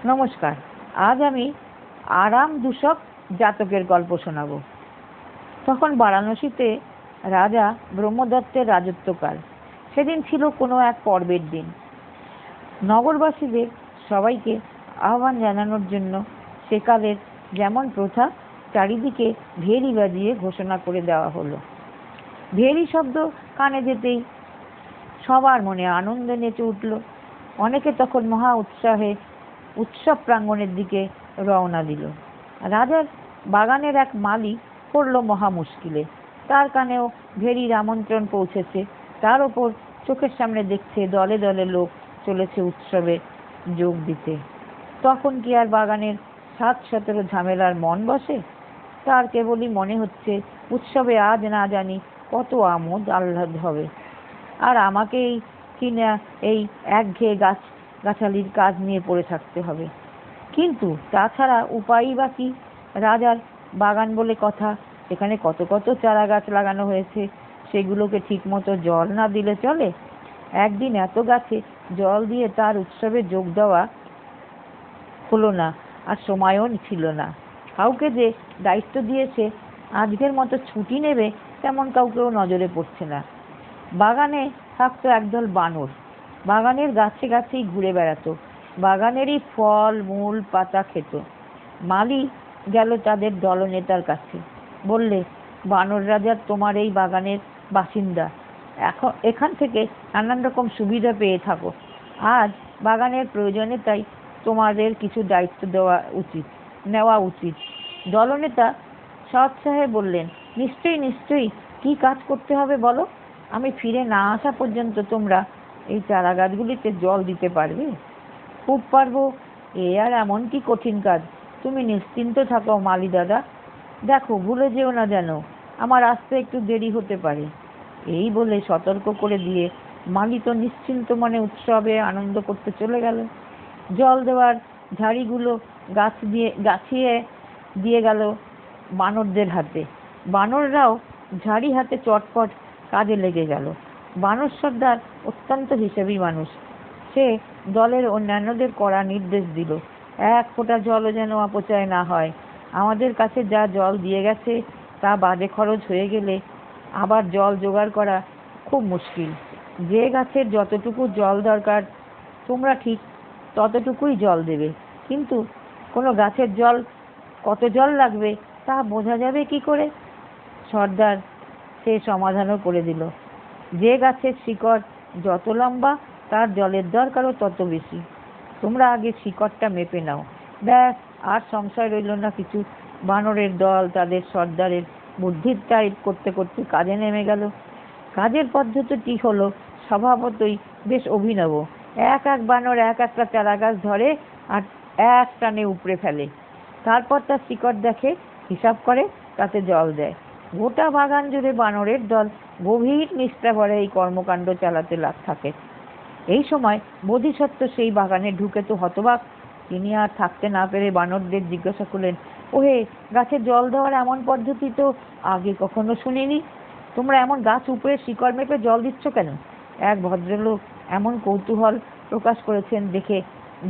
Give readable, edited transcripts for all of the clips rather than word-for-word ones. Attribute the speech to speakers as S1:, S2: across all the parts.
S1: নমস্কার। আজ আমি আরাম দূষক জাতকের গল্প শোনাব। তখন বারাণসীতে রাজা ব্রহ্মদত্তের রাজত্বকাল। সেদিন ছিল কোনো এক পর্বের দিন। নগরবাসীদের সবাইকে আহ্বান জানানোর জন্য সেকালের যেমন প্রথা চারিদিকে ভেরি বাজিয়ে ঘোষণা করে দেওয়া হলো। ভেরি শব্দ কানে যেতেই সবার মনে আনন্দে নেচে উঠল। অনেকে তখন মহা উৎসাহে উৎসব প্রাঙ্গণের দিকে রওনা দিল। রাজার বাগানের এক মালি পড়ল মহা মুশকিলে। তার কানেও ভেরির আমন্ত্রণ পৌঁছেছে। তার ওপর চোখের সামনে দেখছে দলে দলে লোক চলেছে উৎসবে যোগ দিতে। তখন কি আর বাগানের ৭-১৭ ঝামেলার মন বসে? তার কেবলই মনে হচ্ছে উৎসবে আজ না জানি কত আমোদ আহ্লাদ হবে, আর আমাকেই কিনা এই একঘেয়ে গাছালির কাজ নিয়ে পড়ে থাকতে হবে। কিন্তু তাছাড়া উপায়ই বা কি? রাজার বাগান বলে কথা, সেখানে কত কত চারা গাছ লাগানো হয়েছে, সেগুলোকে ঠিকমতো জল না দিলে চলে? একদিন এত গাছে জল দিয়ে তার উৎসবে যোগ দেওয়া হলো না, আর সময়ও ছিল না। কাউকে যে দায়িত্ব দিয়েছে আজকের মতো ছুটি নেবে তেমন কাউকেও নজরে পড়ছে না। বাগানে থাকতো একদল বানর। বাগানের গাছে গাছেই ঘুরে বেড়াতো, বাগানেরই ফল মূল পাতা খেত। মালি গেল তাদের দলনেতার কাছে, বললে, বানর রাজা তোমার এই বাগানের বাসিন্দা, এখান থেকে নানান রকম সুবিধা পেয়ে থাকো। আজ বাগানের প্রয়োজনে তাই তোমাদের কিছু দায়িত্ব নেওয়া উচিত। দলনেতা সৎসাহে বললেন, নিশ্চয়ই নিশ্চয়ই, কি কাজ করতে হবে বলো। আমি ফিরে না আসা পর্যন্ত তোমরা এই চারা গাছগুলিতে জল দিতে পারবে? খুব পারবো। এ আর এমন কি কঠিন কাজ? তুমি নিশ্চিন্ত থাকো মালি দাদা, দেখো ভুলে যেও না যেন, আমার আসতে একটু দেরি হতে পারে। এই বলে সতর্ক করে দিয়ে মালি তো নিশ্চিন্ত মনে উৎসবে আনন্দ করতে চলে গেল। জল দেওয়ার ঝাড়িগুলো গাছিয়ে দিয়ে গেল বানরদের হাতে। বানররাও ঝাড়ি হাতে চটপট কাজে লেগে গেল। বানর সর্দার অত্যন্ত হিসেবি মানুষ। সে দলের অন্যান্যদের কড়া নির্দেশ দিল, এক ফোঁটা জলও যেন অপচয় না হয়। আমাদের কাছে যা জল দিয়ে গেছে তা বাজে খরচ হয়ে গেলে আবার জল জোগাড় করা খুব মুশকিল। যে গাছের যতটুকু জল দরকার তোমরা ঠিক ততটুকুই জল দেবে, কিন্তু কোনো গাছের কত জল লাগবে তা বোঝা যাবে কি করে? সর্দার সে সমাধানও করে দিল, যে গাছের শিকড় যত লম্বা তার জলের দরকারও তত বেশি। তোমরা আগে শিকড়টা মেপে নাও। ব্যাস, আর সংশয় রইল না কিছু। বানরের দল তাদের সর্দারের বুদ্ধির তারিফ করতে করতে কাজে নেমে গেল। কাজের পদ্ধতিটি হলো স্বভাবতই বেশ অভিনব। এক এক বানর এক একটা চারা গাছ ধরে আর এক টানে উপড়ে ফেলে। তারপর তার শিকড় দেখে, হিসাব করে, তাতে জল দেয়। গোটা বাগান জুড়ে বানরের দল গভীর নিষ্ঠা ভরে এই কর্মকাণ্ড চালাতে থাকে। এই সময় বোধিসত্ত্ব সেই বাগানে ঢুকে তো হতবাক। তিনি আর থাকতে না পেরে বানরদের জিজ্ঞাসা করলেন, ওহে, গাছে জল দেওয়ার এমন পদ্ধতি তো আগে কখনো শুনিনি। তোমরা এমন গাছ উপরে শিকড় মেপে জল দিচ্ছ কেন? এক ভদ্রলোক এমন কৌতূহল প্রকাশ করেছেন দেখে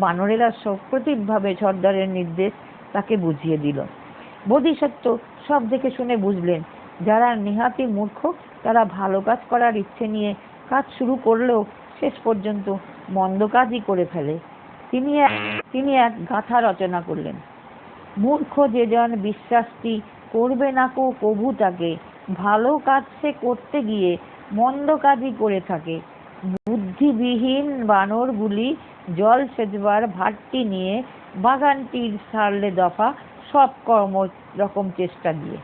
S1: বানরেরা সপ্রতিভভাবে সর্দারের নির্দেশ তাকে বুঝিয়ে দিল। বোধিসত্ত্ব সব দেখে শুনে বুঝলেন, যারা নেহাতি মূর্খ তারা ভালো কাজ করার ইচ্ছে নিয়ে কাজ শুরু করলেও শেষ পর্যন্ত মন্দ কাজই করে ফেলে। তিনি এক গাথা রচনা করলেন, মূর্খ যে জন বিশ্বাসটি করবে না কভু তাকে, ভালো কাজ সে করতে গিয়ে মন্দ কাজই করে থাকে। বুদ্ধিবিহীন বানরগুলি জল সেচবার ভাটটি নিয়ে বাগানটির সারলে দফা সব রকম চেষ্টা দিয়ে।